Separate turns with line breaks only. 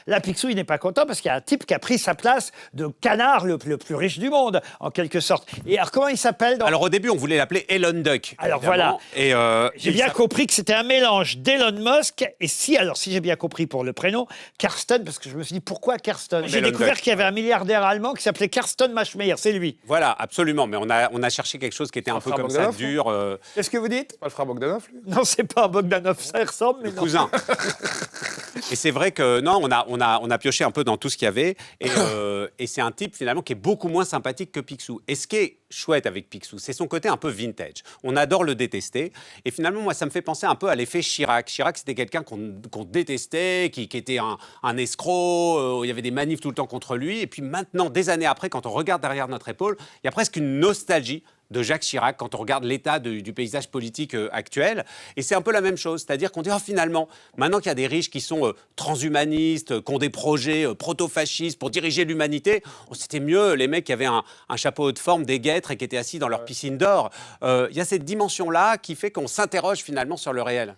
Là, Picsou, il n'est pas content parce qu'il y a un type qui a pris sa place de canard le plus riche du monde, en quelque sorte. Et alors, comment il s'appelle
Alors au début, on voulait l'appeler Elon Duck.
Alors
évidemment.
voilà.
Et
J'ai bien compris que c'était un mélange d'Elon Musk et si j'ai bien compris pour le prénom, Carsten, parce que je me suis dit pourquoi Carsten. J'ai
Elon
découvert
Duck,
qu'il y avait un milliardaire allemand qui s'appelait Carsten Maschmeyer, c'est lui.
Voilà, absolument. Mais on a cherché quelque chose qui était un peu comme ça, dur.
Qu'est-ce que vous dites?
Pas le frère Bogdanov, lui?
Non, c'est pas un Bogdanov, ça y ressemble, mais
Le
non.
cousin. Et c'est vrai que non, on a pioché un peu dans tout ce qu'il y avait. Et c'est un type finalement qui est beaucoup moins sympathique que Picsou. Et ce qui est chouette avec Picsou, c'est son côté un peu vintage. On adore le détester. Et finalement, moi, ça me fait penser un peu à l'effet Chirac. Chirac, c'était quelqu'un qu'on détestait, qui était un escroc. Il y avait des manifs tout le temps contre lui. Et puis maintenant, des années après, quand on regarde derrière notre épaule, il y a presque une nostalgie de Jacques Chirac quand on regarde l'état du paysage politique actuel. Et c'est un peu la même chose, c'est-à-dire qu'on dit finalement, maintenant qu'il y a des riches qui sont transhumanistes, qui ont des projets proto-fascistes pour diriger l'humanité, c'était mieux les mecs qui avaient un chapeau de forme, des guêtres et qui étaient assis dans leur piscine d'or. Il y a cette dimension-là qui fait qu'on s'interroge finalement sur le réel.